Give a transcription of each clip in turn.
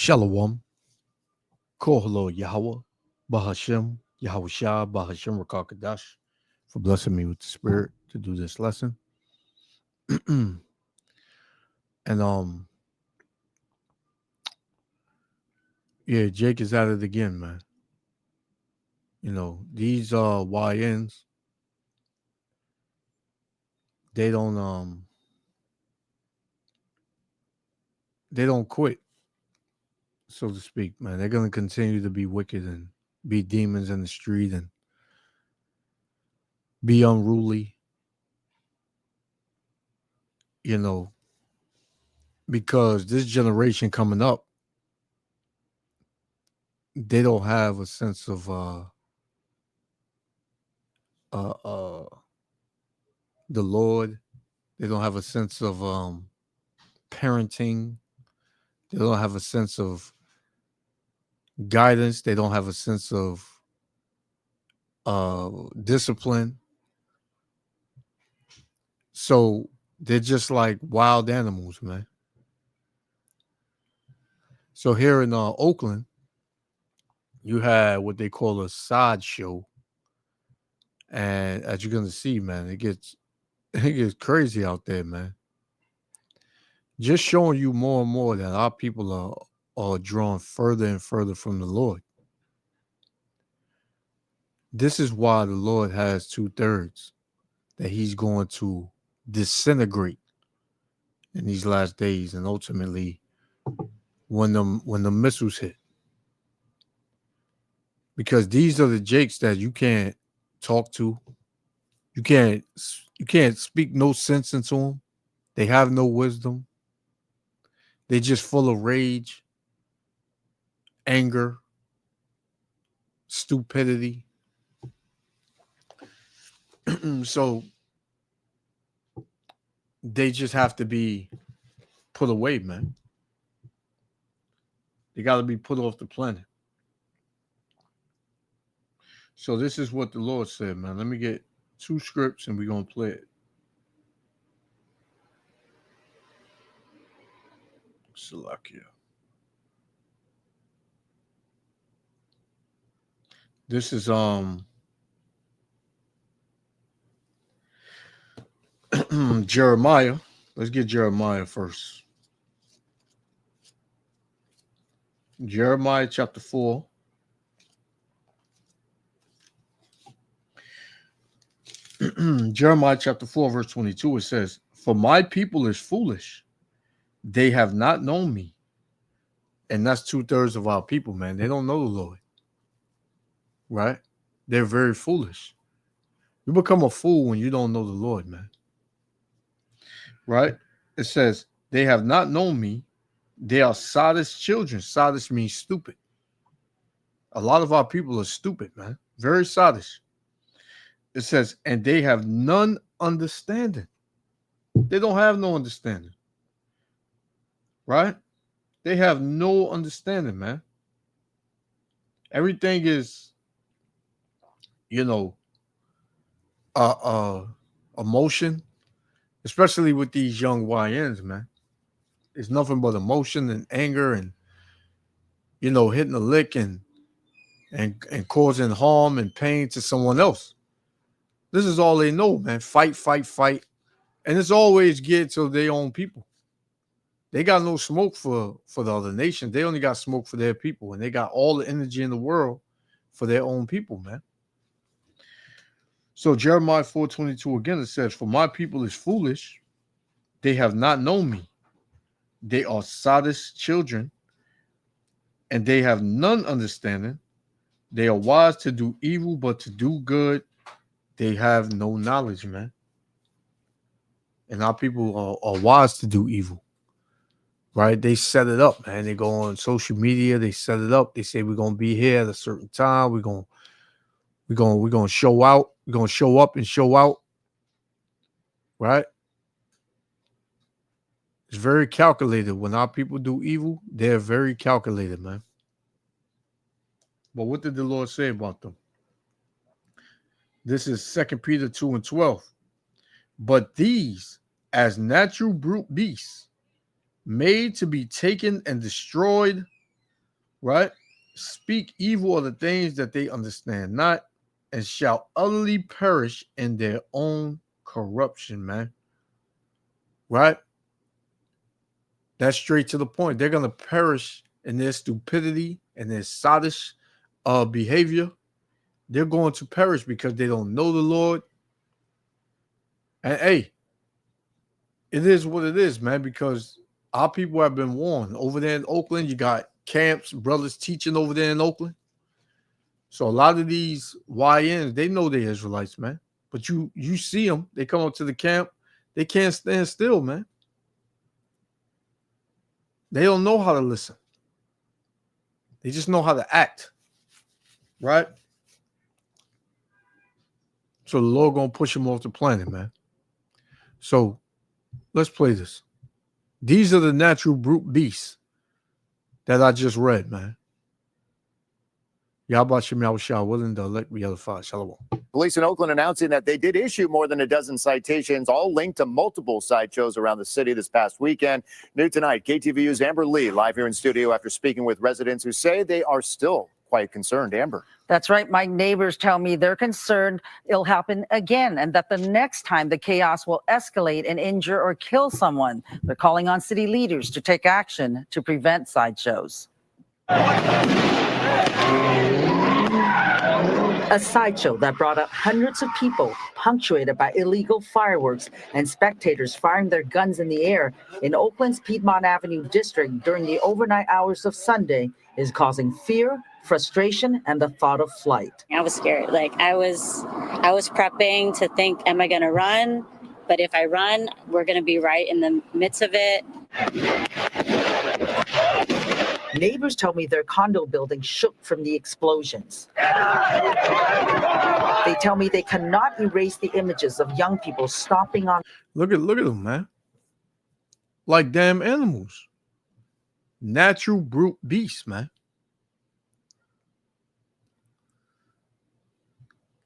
Shalom, Kohalo Yahweh, Bahashem, Yahushua, Bahashem Rakakadash, for blessing me with the spirit to do this lesson. and yeah, Jake is at it again, man. You know, these YNs, they they don't quit, so to speak, man. They're gonna continue to be wicked and be demons in the street and be unruly, you know, because this generation coming up, they don't have a sense of uh uh the Lord. They don't have a sense of parenting. They don't have a sense of guidance. They don't have a sense of discipline. So they're just like wild animals, man. So here in Oakland, you had what they call a sideshow, and as you're gonna see, man, it gets crazy out there, man. Just showing you more and more that our people are drawn further and further from the Lord. This is why the Lord has 2/3 that He's going to disintegrate in these last days, and ultimately when the missiles hit, because these are the Jakes that you can't talk to, you can't speak no sense into them. They have no wisdom. They just full of rage, anger, stupidity. So they just have to be put away, man. They got to be put off the planet. So this is what the Lord said, man. Let me get 2 scripts and we're going to play it. Salakia. This is Jeremiah. Let's get Jeremiah first. Jeremiah chapter 4. Jeremiah chapter 4, verse 22, it says, "For my people is foolish. They have not known me." And that's 2/3 of our people, man. They don't know the Lord. Right? They're very foolish. You become a fool when you don't know the Lord, man. Right? It says, "They have not known me. They are sadists children." Sadists means stupid. A lot of our people are stupid, man. Very sadists. It says, "And they have none understanding." They don't have no understanding. Right? They have no understanding, man. Everything is, you know, uh, uh, emotion, especially with these young YNs, man. It's nothing but emotion and anger and, you know, hitting a lick and causing harm and pain to someone else. This is all they know, man. Fight, fight, fight. And it's always geared to their own people. They got no smoke for the other nations. They only got smoke for their people. And they got all the energy in the world for their own people, man. So Jeremiah 4:22 again, it says, "For my people is foolish. They have not known me. They are sadists children, and they have none understanding. They are wise to do evil, but to do good, they have no knowledge," man. And our people are wise to do evil, right? They set it up, man. They go on social media, they set it up. They say we're gonna be here at a certain time. We're gonna show out. We're gonna show up and show out, right? It's very calculated. When our people do evil, they're very calculated, man. But what did the Lord say about them? This is 2 Peter 2:12. "But these, as natural brute beasts, made to be taken and destroyed, right? Speak evil of the things that they understand not, and shall utterly perish in their own corruption, man. Right? That's straight to the point. They're gonna perish in their stupidity and their sottish behavior. They're going to perish because they don't know the Lord. And hey, it is what it is, man, because our people have been warned. Over there in Oakland, you got camps, brothers teaching over there in Oakland. So a lot of these YNs, they know they're Israelites, man. But you see them, they come up to the camp, they can't stand still, man. They don't know how to listen. They just know how to act, right? So the Lord gonna push them off the planet, man. So let's play this. These are the natural brute beasts that I just read, man. Yahweh Shem Yahushua, willing to elect me other five. Shalom. Police in Oakland announcing that they did issue more than a dozen citations, all linked to multiple sideshows around the city this past weekend. New tonight, KTVU's Amber Lee live here in studio after speaking with residents who say they are still quite concerned. Amber. That's right. My neighbors tell me they're concerned it'll happen again and that the next time the chaos will escalate and injure or kill someone. They're calling on city leaders to take action to prevent sideshows. A sideshow that brought up hundreds of people, punctuated by illegal fireworks and spectators firing their guns in the air in Oakland's Piedmont Avenue district during the overnight hours of Sunday, is causing fear, frustration, and the thought of flight. I was scared. I was prepping to think, am I going to run? But if I run, we're going to be right in the midst of it. Neighbors tell me their condo building shook from the explosions. They tell me they cannot erase the images of young people stomping on. Look at them, man. Like damn animals. Natural brute beasts, man.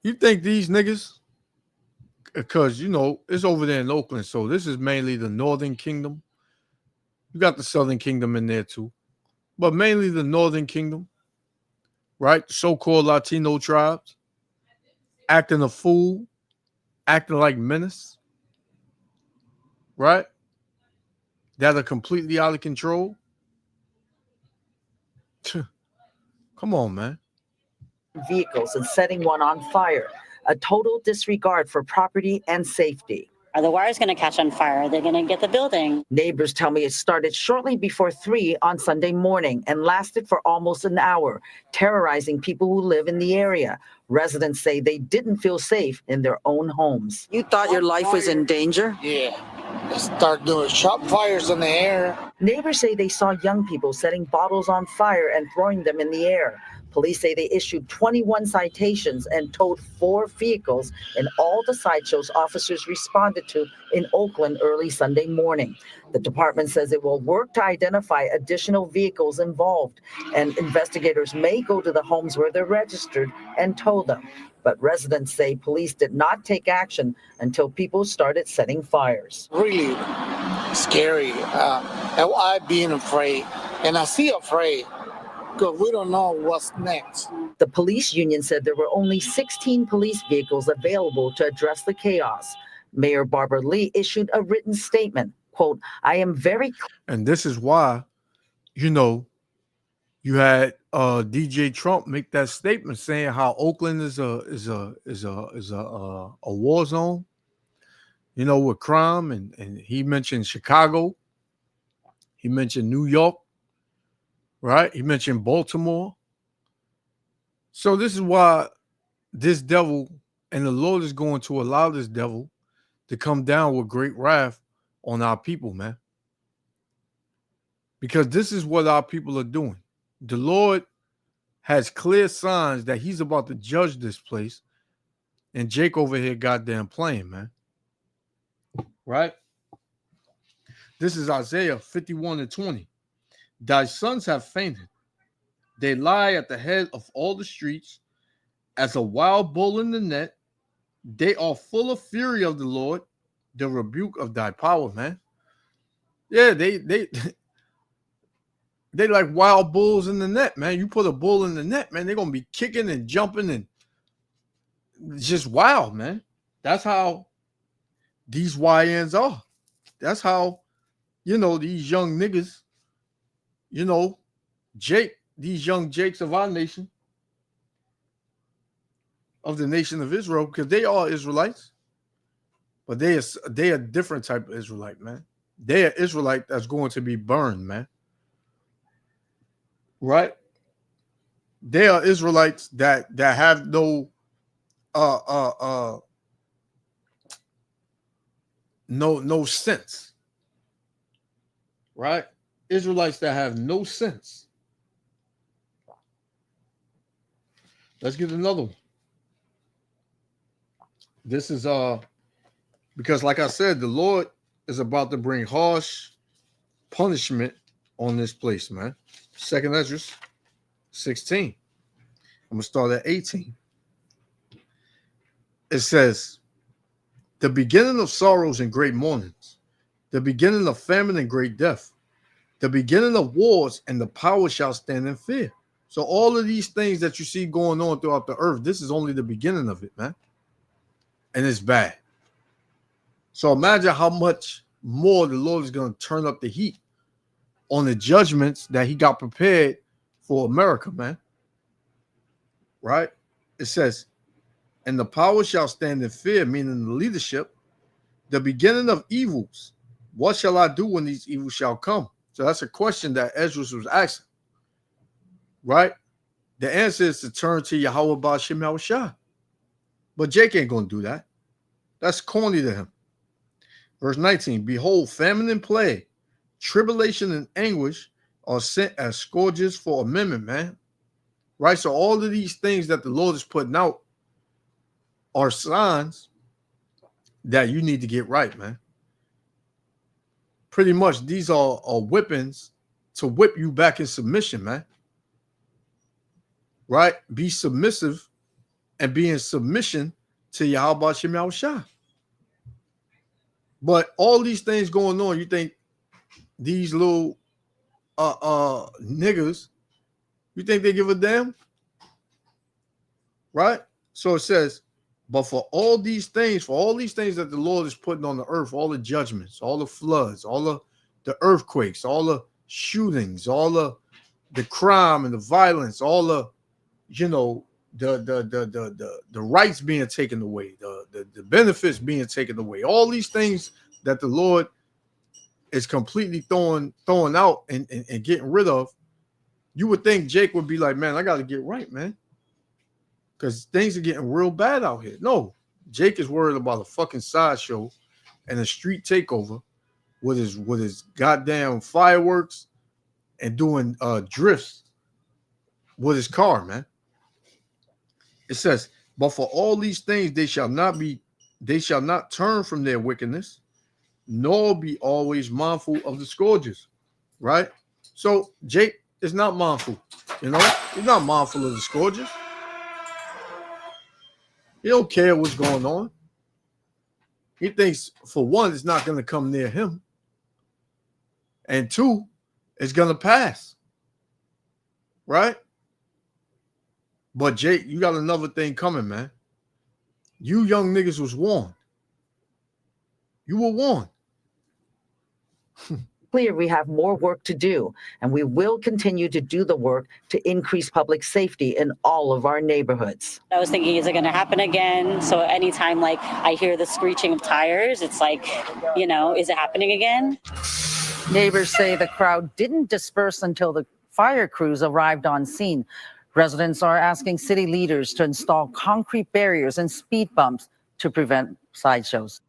You think these niggas, because, it's over there in Oakland, so this is mainly the Northern Kingdom. You got the Southern Kingdom in there too. But mainly the Northern Kingdom, right? So-called Latino tribes, acting a fool, acting like menace, right? That are completely out of control. Come on, man. Vehicles and setting one on fire, a total disregard for property and safety. Are the wires going to catch on fire? Are they going to get the building? Neighbors tell me it started shortly before 3 on Sunday morning and lasted for almost an hour, terrorizing people who live in the area. Residents say they didn't feel safe in their own homes. You thought your life was in danger? Yeah. They start doing shot fires in the air. Neighbors say they saw young people setting bottles on fire and throwing them in the air. Police say they issued 21 citations and towed 4 vehicles in all the sideshows officers responded to in Oakland early Sunday morning. The department says it will work to identify additional vehicles involved, and investigators may go to the homes where they're registered and tow them. But residents say police did not take action until people started setting fires. Really scary. And I being afraid, and I see afraid. Because we don't know what's next. The police union said there were only 16 police vehicles available to address the chaos. Mayor Barbara Lee issued a written statement, quote, I am very... And this is why, you had DJ Trump make that statement saying how Oakland is a war zone, with crime, and he mentioned Chicago. He mentioned New York. Right? He mentioned Baltimore. So this is why this devil, and the Lord is going to allow this devil to come down with great wrath on our people, man. Because this is what our people are doing. The Lord has clear signs that he's about to judge this place. And Jake over here goddamn playing, man. Right? This is Isaiah 51:20. Thy sons have fainted. They lie at the head of all the streets as a wild bull in the net. They are full of fury of the Lord, the rebuke of thy power, man. Yeah, They like wild bulls in the net, man. You put a bull in the net, man, they're gonna be kicking and jumping and just wild, man. That's how these YNs are. That's how, these young niggas, these young Jakes of our nation, of the nation of Israel, because they are Israelites, but they are a different type of Israelite, man. They are Israelite that's going to be burned, man. Right? They are Israelites that have no no sense. Right? Israelites that have no sense. Let's get another one. This is because like I said, the Lord is about to bring harsh punishment on this place, man. 2nd Ezra 16. I'm gonna start at 18. It says, the beginning of sorrows and great mournings, the beginning of famine and great death, the beginning of wars, and the power shall stand in fear. So all of these things that you see going on throughout the earth, this is only the beginning of it, man. And it's bad. So imagine how much more the Lord is going to turn up the heat on the judgments that he got prepared for America, man. Right? It says, and the power shall stand in fear, meaning the leadership, the beginning of evils. What shall I do when these evils shall come? So that's a question that Ezra was asking. Right? The answer is to turn to Yahweh Ba'ashem Yahushua. But Jake ain't going to do that. That's corny to him. Verse 19, behold, famine and plague, tribulation and anguish are sent as scourges for amendment, man. Right? So all of these things that the Lord is putting out are signs that you need to get right, man. Pretty much these are whippings to whip you back in submission, man. Right? Be submissive and be in submission to Yahweh Shem Yahushua. But all these things going on, you think these little niggas, you think they give a damn? Right? So it says, but for all these things that the Lord is putting on the earth, all the judgments, all the floods, all the earthquakes, all the shootings, all the crime and the violence, all the the rights being taken away, the benefits being taken away, all these things that the Lord is completely throwing out and getting rid of, you would think Jake would be like, man, I got to get right, man, because things are getting real bad out here. No, Jake is worried about a fucking sideshow and a street takeover with his goddamn fireworks and doing drifts with his car, man. It says, but for all these things they shall not turn from their wickedness, nor be always mindful of the scourges. Right? So Jake is not mindful. He's not mindful of the scourges. He don't care what's going on. He thinks, for one, it's not going to come near him. And two, it's going to pass. Right? But Jake, you got another thing coming, man. You young niggas was warned. You were warned. Clear we have more work to do, and we will continue to do the work to increase public safety in all of our neighborhoods. I was thinking, is it going to happen again? So anytime like I hear the screeching of tires, it's like, is it happening again? Neighbors say the crowd didn't disperse until the fire crews arrived on scene. Residents are asking city leaders to install concrete barriers and speed bumps to prevent sideshows.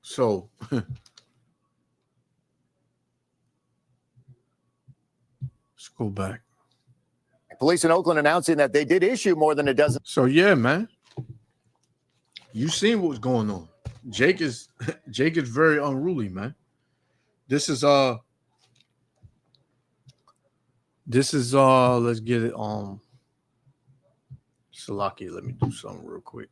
So, let's go back. Police in Oakland announcing that they did issue more than a dozen. So yeah, man. You seen what's going on. Jake is very unruly, man. This is let's get it on Salaki. Let me do something real quick.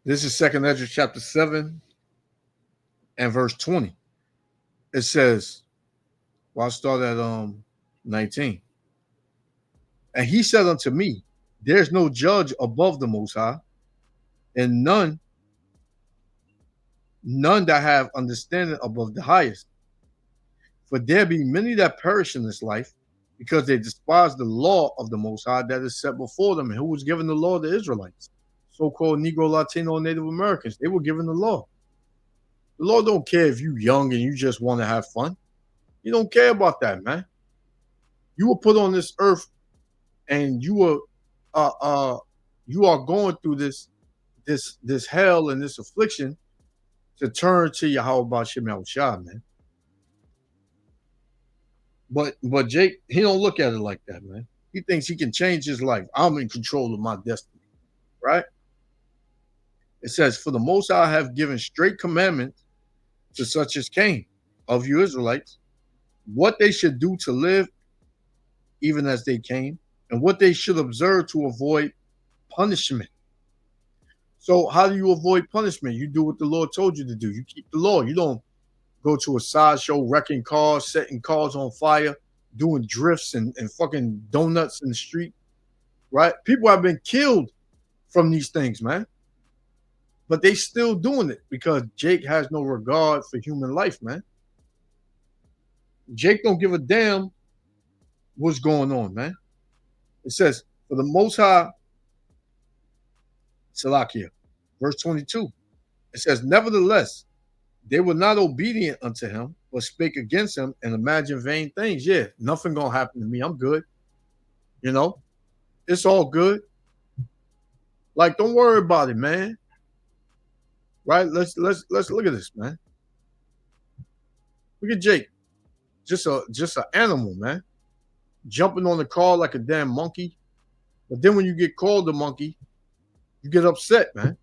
This is 2nd Ezra chapter 7 and verse 20. It says, well, I'll start at 19. And he said unto me, there's no judge above the Most High, and none that have understanding above the highest. For there be many that perish in this life, because they despise the law of the Most High that is set before them. And who was given the law? The Israelites, so-called Negro, Latino, and Native Americans. They were given the law. The Lord don't care if you're young and you just want to have fun. He don't care about that, man. You were put on this earth, and you are going through this hell and this affliction to turn to Yahweh Shem Shah, man. But Jake, he don't look at it like that, man. He thinks he can change his life. I'm in control of my destiny, right? It says, for the Most High have given straight commandments to such as came of you Israelites, what they should do to live, even as they came, and what they should observe to avoid punishment. So how do you avoid punishment? You do what the Lord told you to do. You keep the law. You don't go to a sideshow wrecking cars, setting cars on fire, doing drifts and fucking donuts in the street, right? People have been killed from these things, man. But they still doing it because Jake has no regard for human life, man. Jake don't give a damn what's going on, man. It says, for the Most High, Salakia, verse 22, it says, nevertheless, they were not obedient unto him, but spake against him and imagined vain things. Yeah, nothing gonna happen to me. I'm good. You know, it's all good. Like, don't worry about it, man. Right? Let's look at this, man. Look at Jake. Just an animal, man. Jumping on the car like a damn monkey. But then when you get called a monkey, you get upset, man.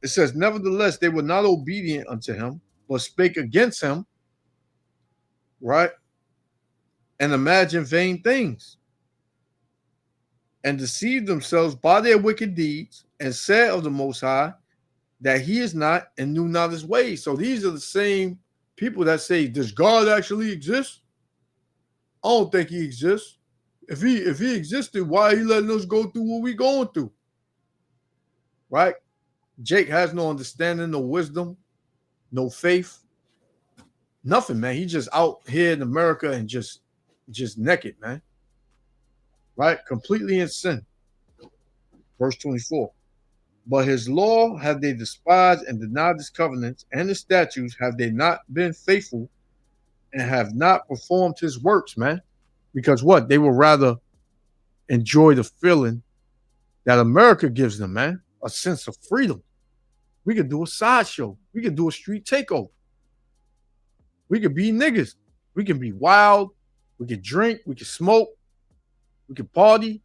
It says, nevertheless, they were not obedient unto him, but spake against him, right? And imagined vain things, and deceived themselves by their wicked deeds, and said of the Most High that he is not and knew not his ways. So these are the same people that say, does God actually exist? I don't think he exists. If he existed, why are he letting us go through what we going through? Right? Jake has no understanding, no wisdom, no faith, nothing, man. He just out here in America and just naked, man. Right? Completely in sin. Verse 24. But his law have they despised and denied his covenants, and his statutes have they not been faithful and have not performed his works, man. Because what? They will rather enjoy the feeling that America gives them, man. A sense of freedom. We could do a sideshow. We could do a street takeover. We could be niggas. We can be wild. We can drink. We can smoke. We can party.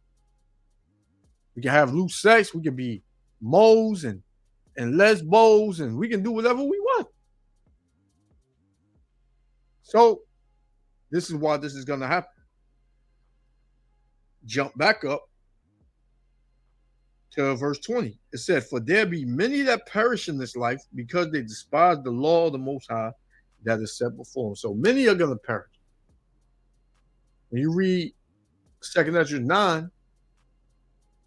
We can have loose sex. We can be moles and lesbos, and we can do whatever we want. So this is why this is going to happen. Jump back up to verse 20. It said, for there be many that perish in this life because they despise the law of the Most High that is set before them. So many are going to perish. When you read 2nd Ezra 9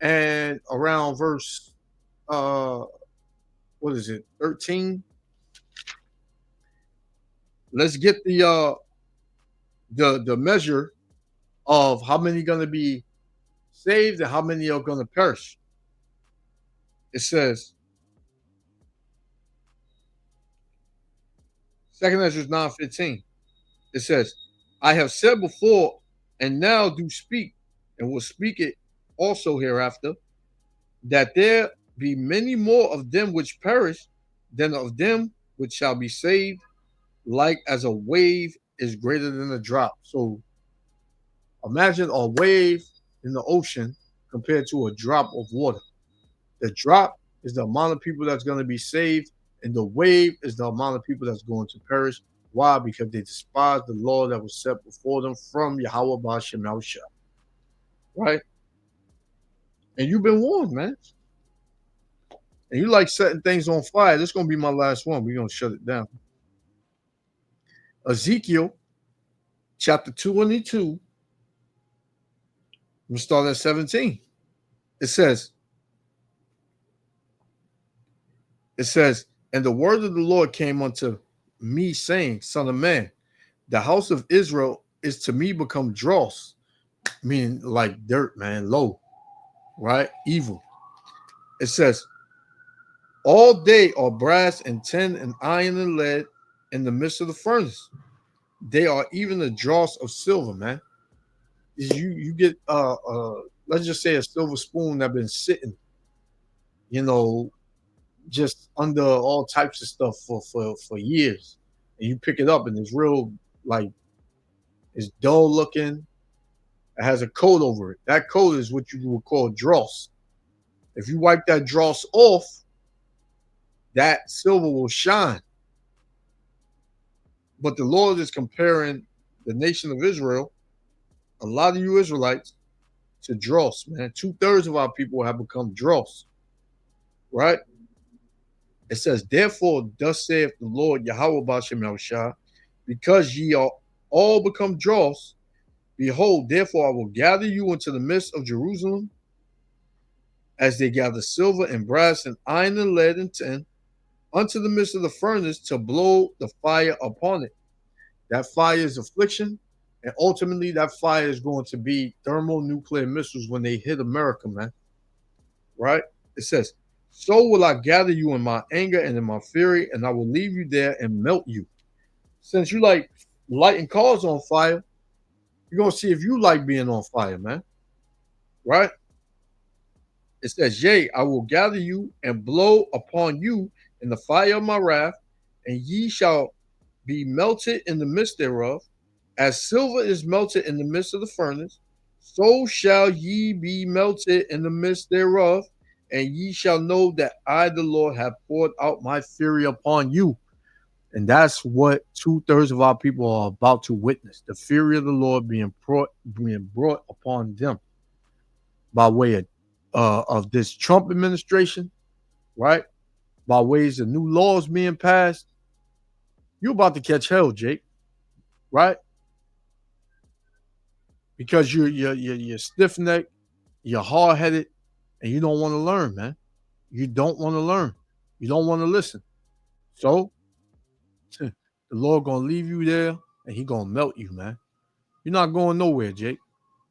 and around verse 13, let's get the measure of how many are going to be saved and how many are going to perish. It says, 2nd Ezra 9:15. It says, I have said before and now do speak, and will speak it also hereafter, that there be many more of them which perish than of them which shall be saved, like as a wave is greater than a drop. So imagine a wave in the ocean compared to a drop of water. The drop is the amount of people that's going to be saved, and the wave is the amount of people that's going to perish. Why? Because they despise the law that was set before them from Yahweh Ba'ashem Yahushua. Right? And you've been warned, man. and you like setting things on fire, this is going to be my last one. We're going to shut it down. Ezekiel chapter 22. I'm going to start at 17. It says, and the word of the Lord came unto me, saying, Son of man, the house of Israel is to me become dross, meaning like dirt, man, low, right? Evil. It says, all day are brass and tin and iron and lead in the midst of the furnace. They are even the dross of silver, man. You get let's just say a silver spoon that been sitting, just under all types of stuff for years, and you pick it up and it's real, like, it's dull looking. It has a coat over it. That coat is what you would call dross. If you wipe that dross off, that silver will shine. But the Lord is comparing the nation of Israel, a lot of you Israelites, to dross, man. 2/3 of our people have become dross, right? It says, therefore, thus saith the Lord Yahweh B'Shem Yahushua, because ye are all become dross, behold, therefore I will gather you into the midst of Jerusalem, as they gather silver and brass and iron and lead and tin, unto the midst of the furnace, to blow the fire upon it. That fire is affliction, and ultimately that fire is going to be thermonuclear missiles when they hit America, man. Right? It says, so will I gather you in my anger and in my fury, and I will leave you there and melt you. Since you like lighting cars on fire, you're going to see if you like being on fire, man. Right? It says, yea, I will gather you and blow upon you in the fire of my wrath, and ye shall be melted in the midst thereof. As silver is melted in the midst of the furnace, so shall ye be melted in the midst thereof, and ye shall know that I, the Lord, have poured out my fury upon you. And that's what 2/3 of our people are about to witness, the fury of the Lord being brought upon them by way of this Trump administration, right? By ways of new laws being passed. You're about to catch hell, Jake, right? Because you're stiff-necked, you're hard-headed, and you don't want to learn, man. You don't want to learn. You don't want to listen. So the Lord gonna leave you there, and He gonna melt you, man. You're not going nowhere, Jake.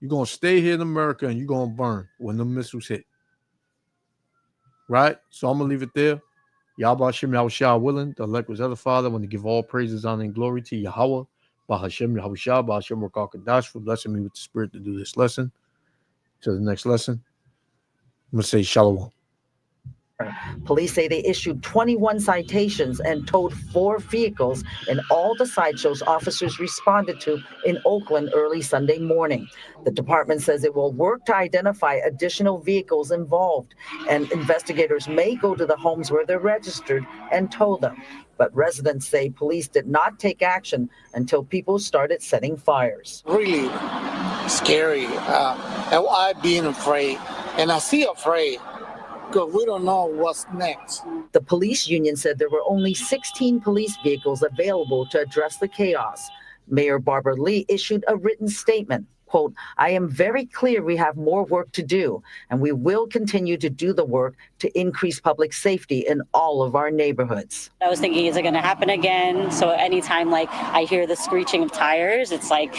You're gonna stay here in America, and you're gonna burn when the missiles hit. Right? So I'm gonna leave it there. Yahweh Hashem Yahushua willing, the elect was other Father, I want to give all praises, honor, and glory to Yahweh, Bahashem Yahushua, Bahashem Rakal Kadash, for blessing me with the Spirit to do this lesson. To the next lesson, I'm going to say Shalom. Police say they issued 21 citations and towed 4 vehicles in all the sideshows officers responded to in Oakland early Sunday morning. The department says it will work to identify additional vehicles involved, and investigators may go to the homes where they're registered and tow them. But residents say police did not take action until people started setting fires. Really scary. And I've been afraid, and I still afraid, because we don't know what's next. The police union said there were only 16 police vehicles available to address the chaos. Mayor Barbara Lee issued a written statement. Quote, I am very clear we have more work to do, and we will continue to do the work to increase public safety in all of our neighborhoods. I was thinking, is it going to happen again? So anytime like I hear the screeching of tires, it's like,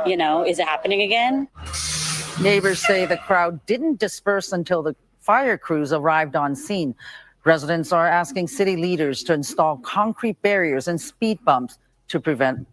is it happening again? Neighbors say the crowd didn't disperse until the fire crews arrived on scene. Residents are asking city leaders to install concrete barriers and speed bumps to prevent